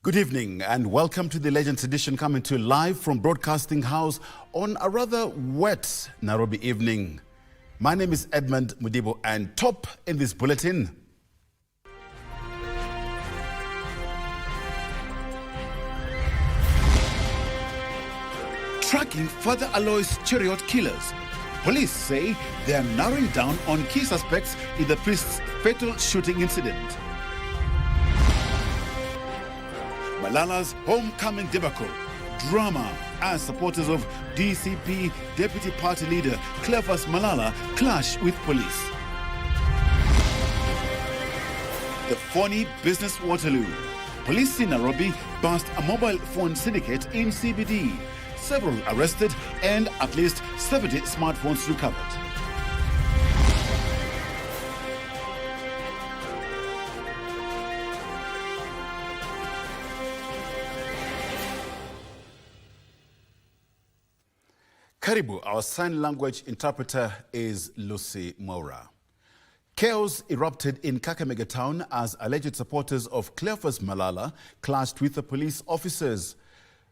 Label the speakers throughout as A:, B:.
A: Good evening and welcome to the Legends Edition, coming to you live from Broadcasting House on a rather wet Nairobi evening. My name is Edmund Mudibo, and top in this bulletin. Tracking further Alois Chariot killers. Police say they are narrowing down on key suspects in the priest's fatal shooting incident. Malala's homecoming debacle, drama as supporters of DCP Deputy Party Leader Cleophas Malala clash with police. The phony business Waterloo. Police in Nairobi bust a mobile phone syndicate in CBD. Several arrested and at least 70 smartphones recovered. Karibu, our sign language interpreter is Lucy Maura. Chaos erupted in Kakamega town as alleged supporters of Cleophas Malala clashed with the police officers.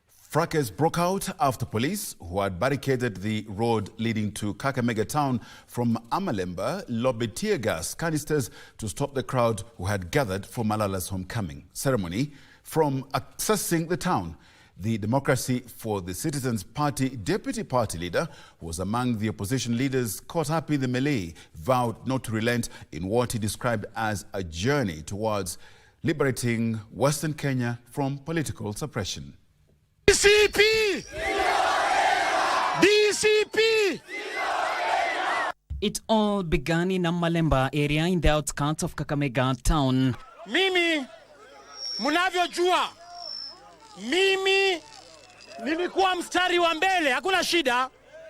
A: Fracas broke out after police, who had barricaded the road leading to Kakamega town from Amalemba, lobbied tear gas canisters to stop the crowd who had gathered for Malala's homecoming ceremony from accessing the town. The Democracy for the Citizens Party Deputy Party Leader, who was among the opposition leaders caught up in the melee, vowed not to relent in what he described as a journey towards liberating Western Kenya from political suppression.
B: DCP! DCP!
C: It all began in Amalemba area in the outskirts of Kakamega town.
B: Mimi, munavyojua, mimi nilikuwa mstari wa mbele, hakuna shida.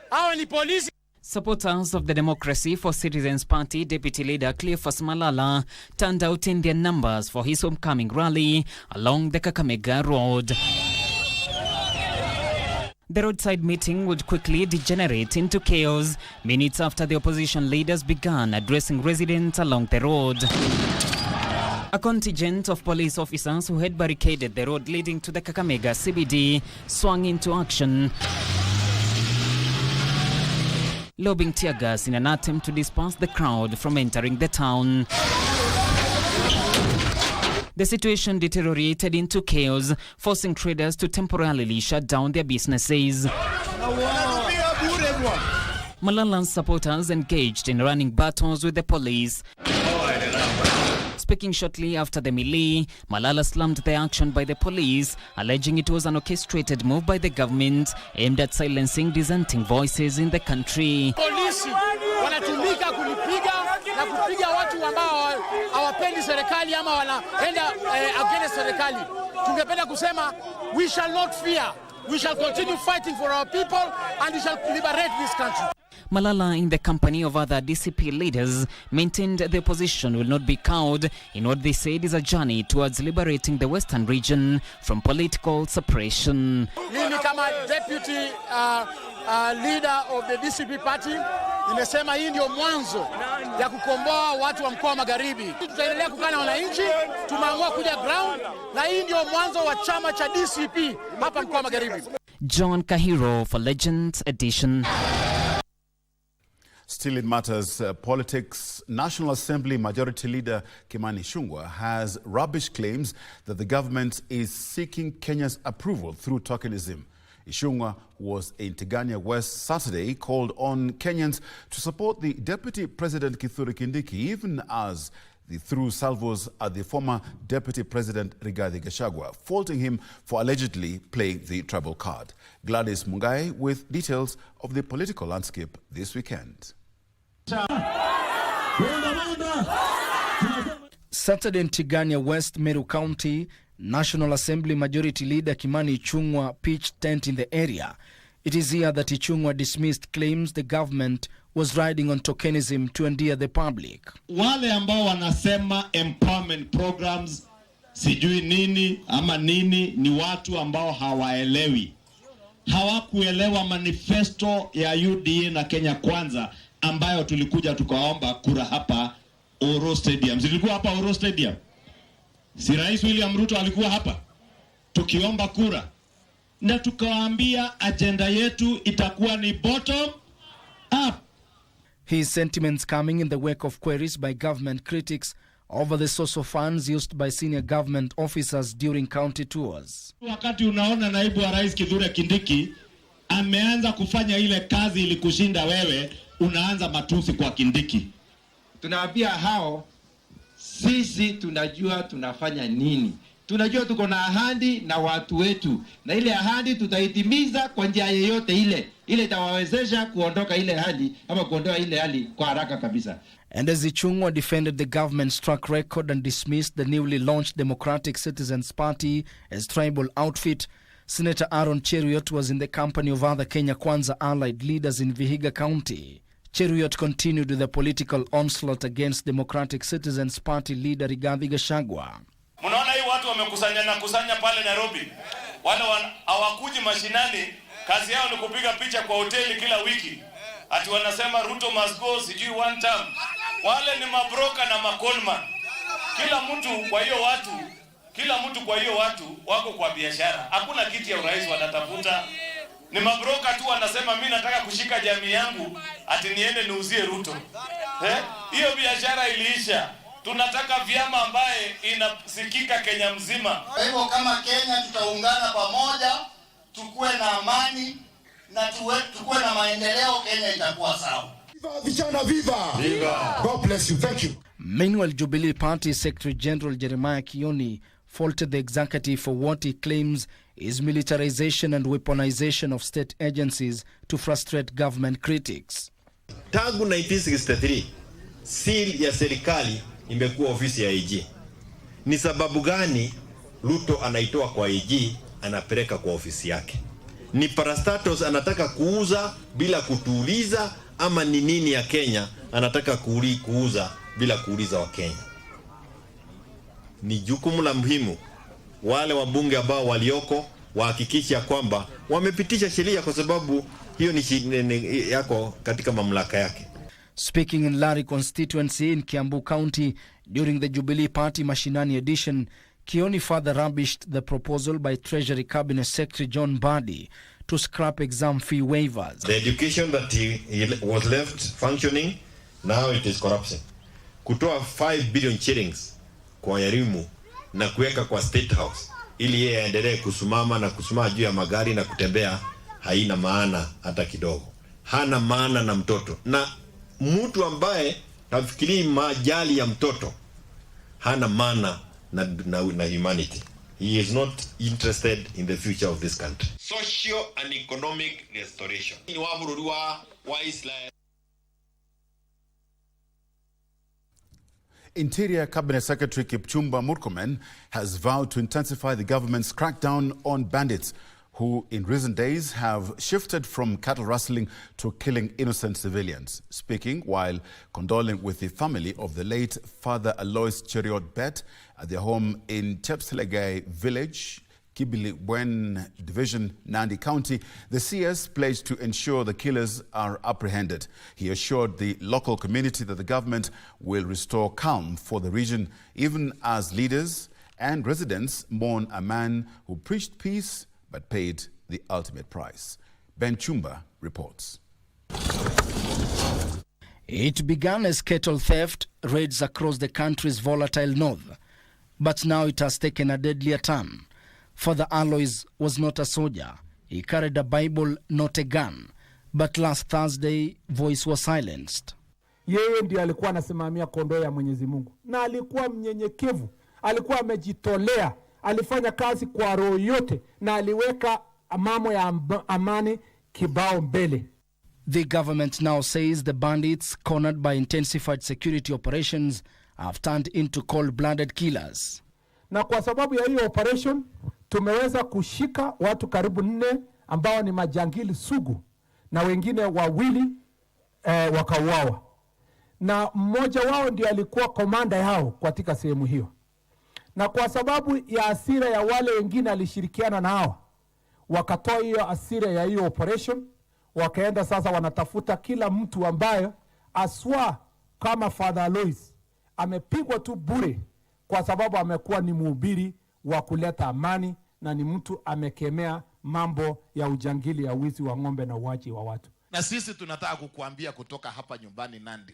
B: Hawa ni polisi.
C: Supporters of the Democracy for Citizens Party Deputy Leader Cleophas Malala turned out in their numbers for his homecoming rally along the Kakamega road. The roadside meeting would quickly degenerate into chaos minutes after the opposition leaders began addressing residents along the road. A contingent of police officers who had barricaded the road leading to the Kakamega CBD swung into action, lobbing tear gas in an attempt to disperse the crowd from entering the town. The situation deteriorated into chaos, forcing traders to temporarily shut down their businesses. Malala's supporters engaged in running battles with the police. Speaking shortly after the melee, Malala slammed the action by the police, alleging it was an orchestrated move by the government aimed at silencing dissenting voices in the country.
B: Polisi wanatumika kulipiga na kupiga watu ambao hawapendi serikali ama wanaenda against serikali. Tungependa kusema, we shall not fear. We shall continue fighting for our people and we shall liberate this country.
C: Malala, in the company of other DCP leaders, maintained the opposition will not be cowed in what they said is a journey towards liberating the Western region from political suppression.
B: Mimi kama deputy leader of the DCP party, nimesema hii ndio mwanzo ya kukomboa watu wa mkoa wa Magharibi. Tutaendelea kukaa na wananchi, tumeamua kuja ground, na hii ndio mwanzo wa chama cha DCP hapa mkoa wa Magharibi.
C: John Kahiro for Legends Edition.
A: Still in matters politics, National Assembly Majority Leader Kimani Ichung'wah has rubbished claims that the government is seeking Kenya's approval through tokenism. Ichung'wah was in Tigania West Saturday, called on Kenyans to support the Deputy President Kithure Kindiki, even as they threw salvos at the former Deputy President Rigathi Gachagua, faulting him for allegedly playing the treble card. Gladys Mungai with details of the political landscape this weekend.
D: Saturday in Tigania West, Meru County, National Assembly Majority Leader Kimani Ichung'wah pitched tent in the area. It is here that Ichung'wah dismissed claims the government was riding on tokenism to endear the public.
E: Wale ambao wanasema empowerment programs sijui nini ama nini ni watu ambao hawaelewi. Hawakuelewa manifesto ya UDA na Kenya Kwanza ambayo tulikuja tukaomba kura hapa Oro Stadium. Zilikuwa hapa Oro Stadium. Si Rais William Ruto alikuwa hapa. tukiomba kura, na tukawaambia agenda yetu itakuwa ni bottom up.
D: His sentiments coming in the wake of queries by government critics over the source of funds used by senior government officers during county tours.
E: Wakati unaona naibu wa rais Kithure Kindiki ameanza kufanya ile kazi ili kushinda wewe, unaanza matusi kwa Kindiki.
F: Tunawaambia hao, sisi tunajua tunafanya nini. Tunajua tuko na ahadi na watu wetu, na ile ahadi tutaitimiza kwa njia yoyote ile itawawezesha kuondoka ile hali ama kuondoa ile hali kwa haraka kabisa.
D: And as Ichung'wa defended the government's track record and dismissed the newly launched Democratic Citizens Party as tribal outfit, Senator Aaron Cheruiyot was in the company of other Kenya Kwanza allied leaders in Vihiga County. Cheruiyot continued with the political onslaught against Democratic Citizens Party leader Rigathi Gachagua.
G: Mnaona hii watu wamekusanya pale Nairobi. Wale hawakuji mashinani, kazi yao ni kupiga picha kwa hoteli kila wiki. Ati wanasema Ruto must go, sijui one term. Wale ni mabroka na makonman. Kila mtu kwa hiyo watu wako kwa biashara. Hakuna kiti ya urais wanatafuta. Ni mabroka tu wanasema mimi nataka kushika jamii yangu ati niende niuzie Ruto. Hiyo biashara iliisha. Tunataka vyama ambaye inasikika Kenya mzima.
H: Kwa hivyo kama Kenya tutaungana pamoja, tukue na amani na tukue na maendeleo, Kenya itakuwa sawa.
I: Vijana viva! Viva! God bless you. Thank you.
D: Meanwhile, Jubilee Party Secretary General Jeremiah Kioni faulted the executive for what he claims is militarization and weaponization of state agencies to frustrate government critics.
J: Tangu 1963, seal ya serikali imekuwa ofisi ya IG. Ni sababu gani Ruto anaitoa kwa IG anapeleka kwa ofisi yake? Ni parastatos anataka kuuza bila kutuuliza, ama ni nini ya Kenya anataka kuuza bila kuuliza wa Kenya? Ni jukumu la muhimu wale wabunge ambao walioko wahakikisha kwamba wamepitisha sheria, kwa sababu hiyo ni yako katika mamlaka yake.
D: Speaking in Lari constituency in Kiambu County during the Jubilee Party Mashinani edition, Kioni further rubbished the proposal by Treasury Cabinet Secretary John Mbadi to scrap exam fee waivers.
J: The education that he was left functioning, now it is corruption. Kutoa 5 billion shillings kwa elimu na kuweka kwa State House ili yeye aendelee kusimama juu ya magari na kutembea, haina maana hata kidogo. Hana maana na mtoto. Na mtu ambaye hafikiri majali ya mtoto hana maana na humanity. He is not interested in the future of this country. Social and economic restoration.
A: Interior Cabinet Secretary Kipchumba Murkomen has vowed to intensify the government's crackdown on bandits who in recent days have shifted from cattle rustling to killing innocent civilians. Speaking while condoling with the family of the late Father Alois Cheruiyot Bet at their home in Chepselegai village, Kibilibwen Division, Nandi County, the CS pledged to ensure the killers are apprehended. He assured the local community that the government will restore calm for the region, even as leaders and residents mourn a man who preached peace but paid the ultimate price. Ben Chumba reports.
D: It began as cattle theft raids across the country's volatile north, but now it has taken a deadlier turn. Father Alois was not a soldier. He carried a Bible, not a gun. But last Thursday, voice was silenced.
K: Yeye ndiye alikuwa anasimamia kondoo ya Mwenyezi Mungu. Na alikuwa mnyenyekevu. Alikuwa amejitolea. Alifanya kazi kwa roho yote. Na aliweka mambo ya amani kibao mbele.
D: The government now says the bandits, cornered by intensified security operations, have turned into cold-blooded killers.
K: Na kwa sababu ya hiyo operation, tumeweza kushika watu karibu 4 ambao ni majangili sugu na wengine 2 wakauawa. Na mmoja wao ndiye alikuwa komanda yao katika sehemu hiyo. Na kwa sababu ya hasira ya wale wengine alishirikiana nao, wakatoa hiyo hasira ya hiyo operation, wakaenda sasa wanatafuta kila mtu ambaye aswa kama Father Alois amepigwa tu bure kwa sababu amekuwa ni mhubiri wa kuleta amani na ni mtu amekemea mambo ya ujangili ya wizi wa ng'ombe na uaji wa watu.
L: Na sisi tunataka kukuambia kutoka hapa nyumbani Nandi,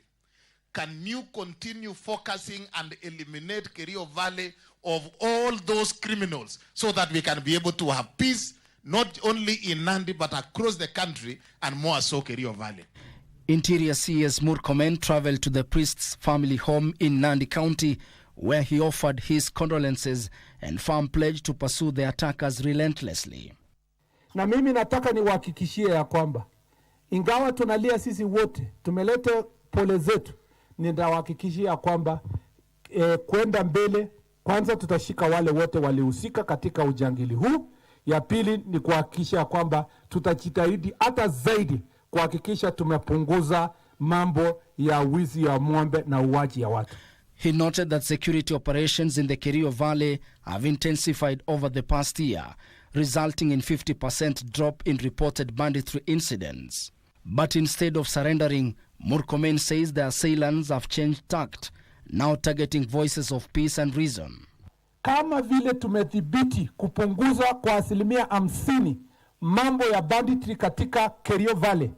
L: can you continue focusing and eliminate Kerio Valley of all those criminals so that we can be able to have peace not only in Nandi but across the country and more so Kerio Valley.
D: Interior CS Murkomen traveled to the priest's family home in Nandi County, where he offered his condolences and firm pledge to pursue the attackers relentlessly.
K: Na mimi nataka niwahakikishie ya kwamba ingawa tunalia sisi wote, tumeleta pole zetu, ninawahakikishia kwamba kwenda mbele, kwanza tutashika wale wote walihusika katika ujangili huu. Ya pili ni kuhakikisha kwamba tutajitahidi hata zaidi kuhakikisha tumepunguza mambo ya wizi ya ng'ombe na uaji ya watu.
D: He noted that security operations in the Kerio Valley have intensified over the past year, resulting in 50% drop in reported banditry incidents. But instead of surrendering, Murkomen says the assailants have changed tact, now targeting voices of peace and reason.
K: Kama vile tumethibiti kupunguza kwa 50% mambo ya banditry katika Kerio Valley,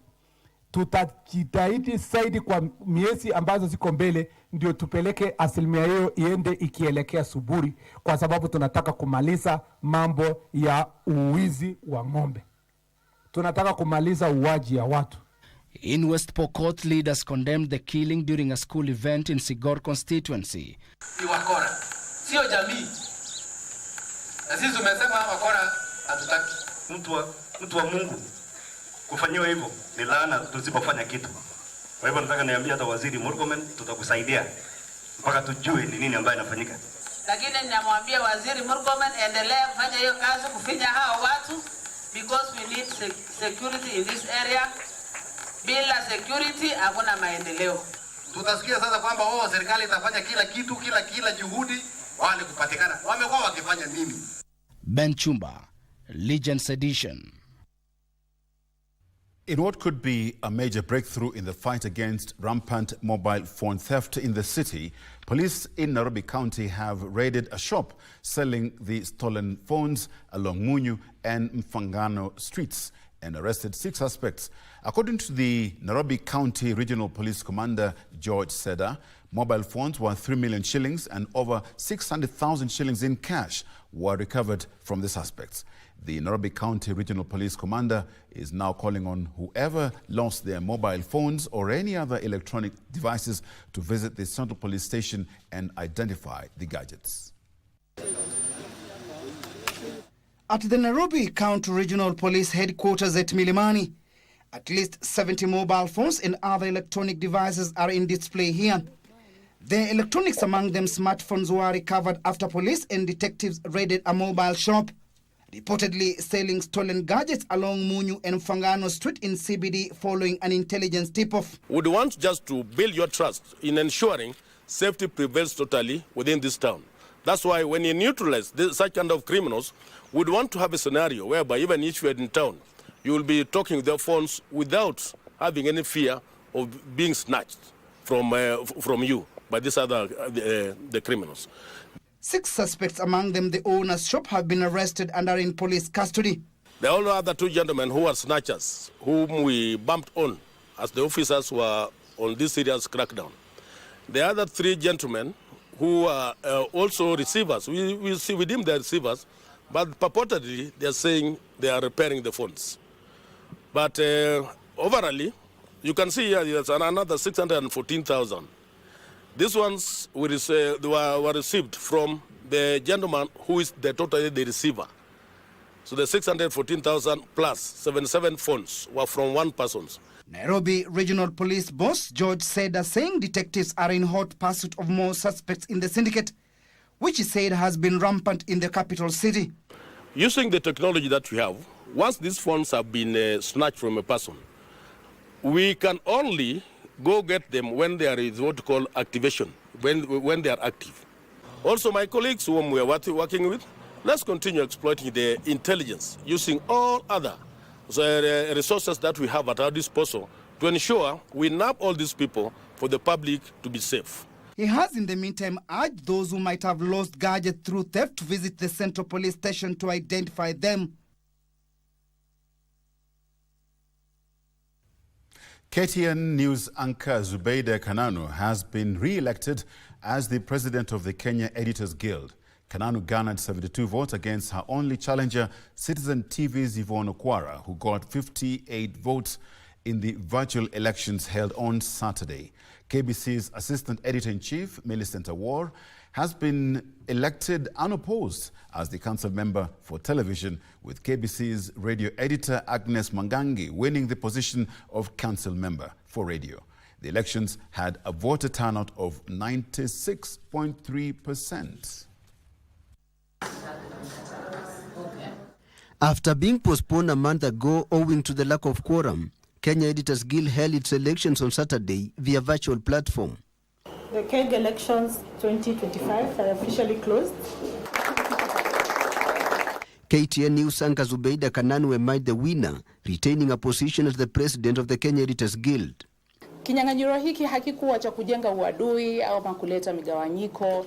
K: tutajitahidi zaidi kwa miezi ambazo ziko mbele ndio tupeleke 50% hiyo iende ikielekea suburi, kwa sababu tunataka kumaliza mambo ya uwizi wa ng'ombe. Tunataka kumaliza uwaji ya watu.
D: In West Pokot, leaders condemned the killing during a school event in Sigor constituency.
M: Ni wakora, sio jamii. Na sisi tumesema wakora hatutaki. Mtu wa Mungu kufanyiwa hivyo ni laana tusipofanya kitu. Kwa hivyo nataka niambie hata Waziri Murkomen, tutakusaidia mpaka tujue ni nini ambayo inafanyika. Lakini ninamwambia Waziri Murkomen, endelea kufanya hiyo kazi, kufinya hao watu, because we need security in this area. Bila security hakuna maendeleo. Tutasikia sasa kwamba serikali itafanya kila kitu, kila juhudi wale kupatikana. Wamekuwa wakifanya nini?
D: Ben Chumba, Legends Edition.
A: In what could be a major breakthrough in the fight against rampant mobile phone theft in the city, police in Nairobi County have raided a shop selling the stolen phones along Munyu and Mfangano streets and arrested 6 suspects. According to the Nairobi County Regional Police Commander George Seda, mobile phones worth 3 million shillings and over 600,000 shillings in cash were recovered from the suspects. The Nairobi County Regional Police Commander is now calling on whoever lost their mobile phones or any other electronic devices to visit the Central Police Station and identify the gadgets.
N: At the Nairobi County Regional Police Headquarters at Milimani, at least 70 mobile phones and other electronic devices are in display here. The electronics, among them smartphones, were recovered after police and detectives raided a mobile shop, reportedly selling stolen gadgets along Munyu and Fangano Street in CBD following an intelligence tip-off.
O: Would want just to build your trust in ensuring safety prevails totally within this town. That's why when you neutralize such kind of criminals, we'd want to have a scenario whereby even if you're in town, you will be talking their phones without having any fear of being snatched from you by these other the criminals.
N: 6 suspects, among them the owner's shop, have been arrested and are in police custody.
O: The only other 2 gentlemen who are snatchers, whom we bumped on as the officers were on this serious crackdown. The other 3 gentlemen who are also receivers, we deem they are receivers, but purportedly they are saying they are repairing the phones. But overall, you can see here there's another 614,000. These ones were received from the gentleman who is totally the receiver. So the 614,000 plus 77 phones were from one person.
N: Nairobi Regional Police Boss George Seda saying detectives are in hot pursuit of more suspects in the syndicate, which he said has been rampant in the capital city.
O: Using the technology that we have, once these phones have been snatched from a person, we can only go get them when there is what we call activation, when they are active. Also, my colleagues whom we are working with, let's continue exploiting the intelligence using all other resources that we have at our disposal to ensure we nab all these people for the public to be safe.
N: He has in the meantime urged those who might have lost gadgets through theft to visit the Central Police Station to identify them.
A: KTN News anchor Zubeida Kananu has been re-elected as the president of the Kenya Editors Guild. Kananu garnered 72 votes against her only challenger, Citizen TV's Yvonne Okwara, who got 58 votes in the virtual elections held on Saturday. KBC's assistant editor-in-chief, Millicent Awor, has been elected unopposed as the council member for television, with KBC's radio editor Agnes Mwangangi winning the position of council member for radio. The elections had a voter turnout of 96.3%.
P: After being postponed a month ago owing to the lack of quorum, Kenya Editors Guild held its elections on Saturday via virtual platform.
Q: The KEG elections 2025 are officially closed.
P: KTN News anchor Zubeida Kananu emerged the winner, retaining a position as the president of the Kenya Editors Guild.
Q: Kinyang'anyiro hiki hakikuwa cha kujenga uadui au kuleta migawanyiko.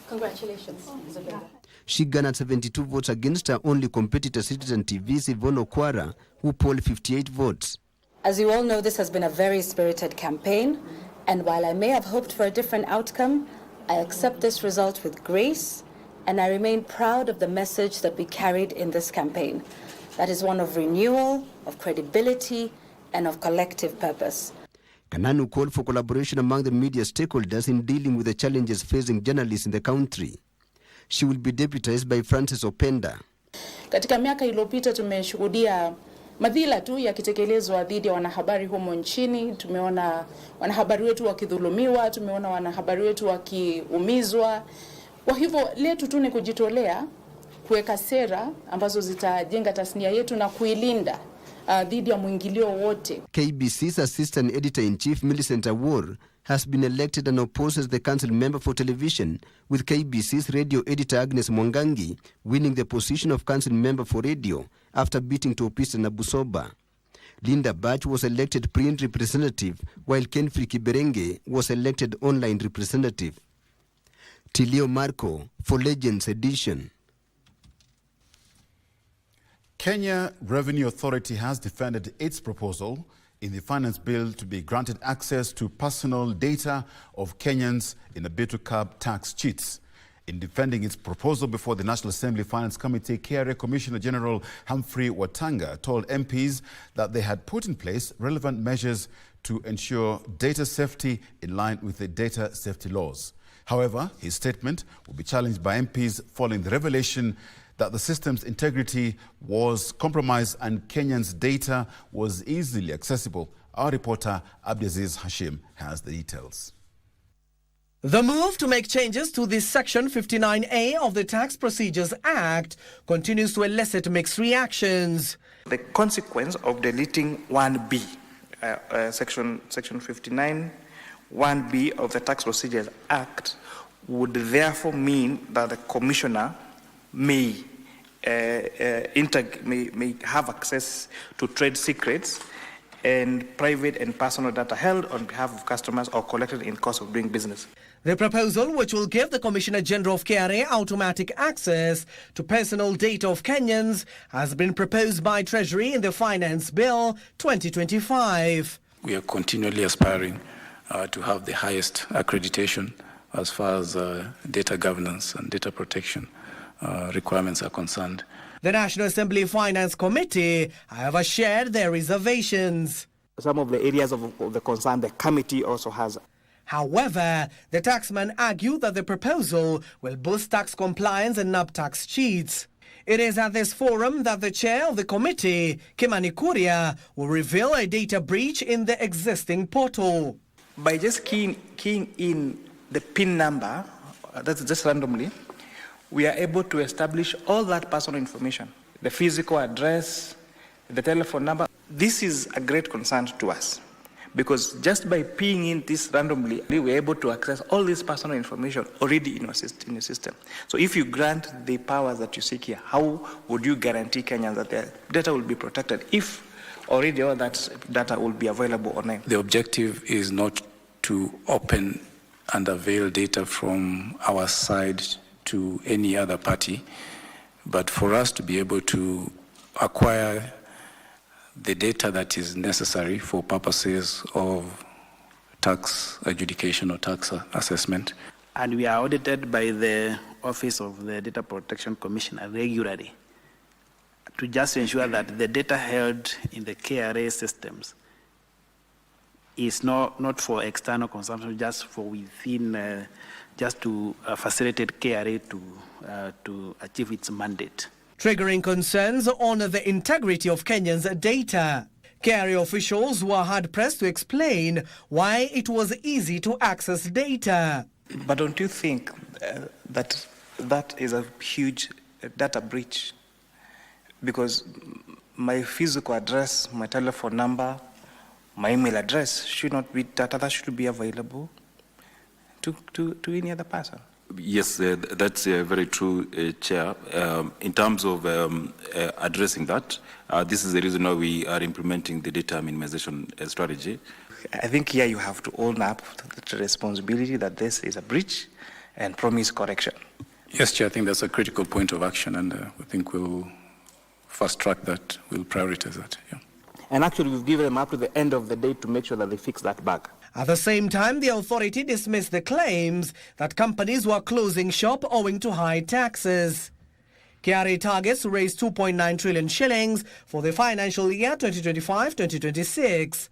Q: Congratulations, Zubeida.
P: She garnered 72 votes against her only competitor, Citizen TV's Yvonne Okwara, who polled 58 votes.
R: As you all know, this has been a very spirited campaign, and while I may have hoped for a different outcome, I accept this result with grace, and I remain proud of the message that we carried in this campaign. That is one of renewal, of credibility, and of collective purpose.
P: Kananu called for collaboration among the media stakeholders in dealing with the challenges facing journalists in the country. She will be deputized by Francis Openda.
Q: Katika miaka iliyopita tumeshuhudia madhila tu yakitekelezwa dhidi ya wanahabari humo nchini. Tumeona wanahabari wetu wakidhulumiwa, tumeona wanahabari wetu wakiumizwa. Kwa hivyo letu tu ni kujitolea kuweka sera ambazo zitajenga tasnia yetu na kuilinda dhidi ya mwingilio wote.
P: KBC's assistant editor-in-chief Millicent Awor has been elected and opposed as the council member for television, with KBC's radio editor Agnes Mwangangi winning the position of council member for radio after beating Topista Nabusoba. Linda Batch was elected print representative, while Kenfrey Kiberenge was elected online representative. Tilio Marco for Legends Edition.
A: Kenya Revenue Authority has defended its proposal in the finance bill to be granted access to personal data of Kenyans in a bid to curb tax cheats. In defending its proposal before the National Assembly Finance Committee, KRA Commissioner General Humphrey Watanga told MPs that they had put in place relevant measures to ensure data safety in line with the data safety laws. However, his statement will be challenged by MPs following the revelation that the system's integrity was compromised and Kenyans' data was easily accessible. Our reporter Abdiaziz Hashim has the details.
S: The move to make changes to this Section 59A of the Tax Procedures Act continues to elicit mixed reactions.
T: The consequence of deleting 1B, Section 59, 1B of the Tax Procedures Act would therefore mean that the Commissioner may have access to trade secrets and private and personal data held on behalf of customers or collected in course of doing business.
S: The proposal, which will give the Commissioner General of KRA automatic access to personal data of Kenyans, has been proposed by Treasury in the Finance Bill 2025.
U: We are continually aspiring to have the highest accreditation as far as data governance and data protection requirements are concerned.
S: The National Assembly Finance Committee, however, shared their reservations.
T: Some of the areas of the concern the committee also has.
S: However, the taxman argued that the proposal will boost tax compliance and nab tax cheats. It is at this forum that the chair of the committee, Kimani Kuria, will reveal a data breach in the existing portal.
T: By just keying in the PIN number, that's just randomly, we are able to establish all that personal information, the physical address, the telephone number. This is a great concern to us because just by peeing in this randomly, we were able to access all this personal information already in your system. So if you grant the powers that you seek here, how would you guarantee Kenyans that their data will be protected if already all that data will be available online?
U: The objective is not to open and unveil data from our side to any other party. But for us to be able to acquire the data that is necessary for purposes of tax adjudication or tax assessment.
B: And we are audited by the Office of the Data Protection Commissioner regularly to just ensure that the data held in the KRA systems is not for external consumption, just for within, just to facilitate KRA to achieve its mandate.
S: Triggering concerns on the integrity of Kenyans' data. KRA officials were hard-pressed to explain why it was easy to access data.
T: But don't you think that is a huge data breach? Because my physical address, my telephone number, my email address should not be data that should be available to any other person.
V: Yes, that's very true, Chair. In terms of addressing that, this is the reason why we are implementing the data minimization strategy.
T: I think here you have to own up to the responsibility that this is a breach and promise correction.
U: Yes, Chair, I think that's a critical point of action, and I think we'll fast track that, we'll prioritize that. Yeah.
T: And actually, we've given them up to the end of the day to make sure that they fix that bug.
S: At the same time, the authority dismissed the claims that companies were closing shop owing to high taxes. KRA targets to raise 2.9 trillion shillings for the financial year 2025-2026.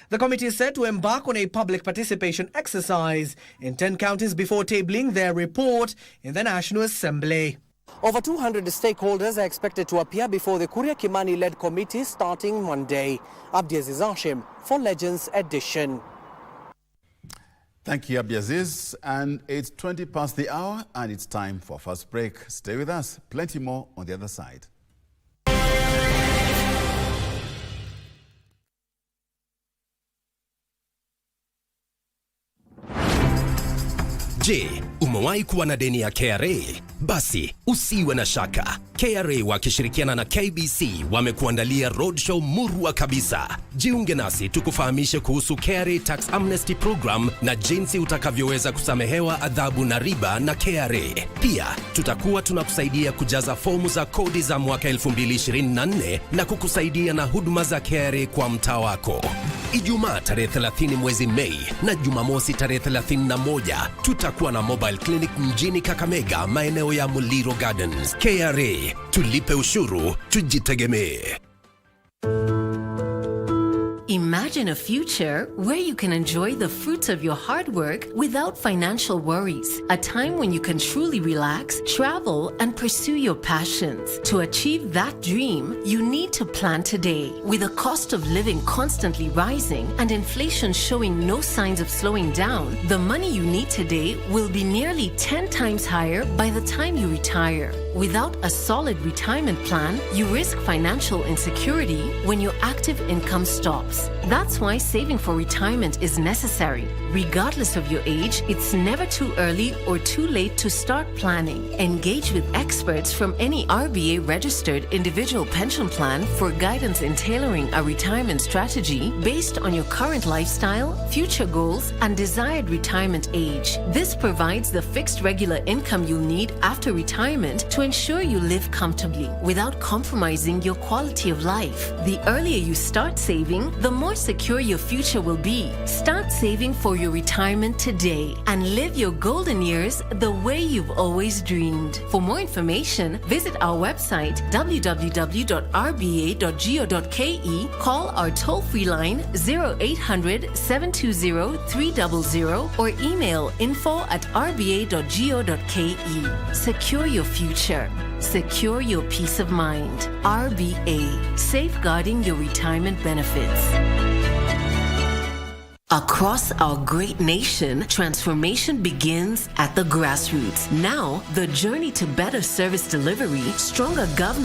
S: The committee is set to embark on a public participation exercise in 10 counties before tabling their report in the National Assembly. Over 200 stakeholders are expected to appear before the Kuria Kimani-led committee starting Monday. Abdiaziz Hashim for Legends Edition.
A: Thank you, Abdiaziz. And it's 20 past the hour, and it's time for first break. Stay with us. Plenty more on the other side.
W: Je, umewahi kuwa na deni ya KRA? Basi usiwe na shaka. KRA wakishirikiana na KBC wamekuandalia roadshow murwa kabisa. Jiunge nasi tukufahamishe kuhusu KRA Tax Amnesty Program na jinsi utakavyoweza kusamehewa adhabu na riba na KRA. Pia tutakuwa tunakusaidia kujaza fomu za kodi za mwaka 2024 na kukusaidia na huduma za KRA kwa mtaa wako. Ijumaa tarehe 30 mwezi Mei na Jumamosi tarehe 31 tutakuwa na mobile clinic mjini Kakamega, maeneo ya Muliro Gardens. KRA, tulipe ushuru, tujitegemee.
X: Imagine a future where you can enjoy the fruits of your hard work without financial worries. A time when you can truly relax, travel, and pursue your passions. To achieve that dream, you need to plan today. With the cost of living constantly rising and inflation showing no signs of slowing down, the money you need today will be nearly 10 times higher by the time you retire. Without a solid retirement plan, you risk financial insecurity when your active income stops. That's why saving for retirement is necessary. Regardless of your age, it's never too early or too late to start planning. Engage with experts from any RBA-registered individual pension plan for guidance in tailoring a retirement strategy based on your current lifestyle, future goals, and desired retirement age. This provides the fixed regular income you'll need after retirement to ensure you live comfortably without compromising your quality of life. The earlier you start saving, the more secure your future will be. Start saving for your retirement today and live your golden years the way you've always dreamed. For more information, visit our website www.rba.go.ke, call our toll-free line 0800 720 300 or email info@rba.go.ke. Secure your future. Secure your peace of mind. RBA, safeguarding your retirement benefits. Across our great nation, transformation begins at the grassroots. Now, the journey to better service delivery, stronger government,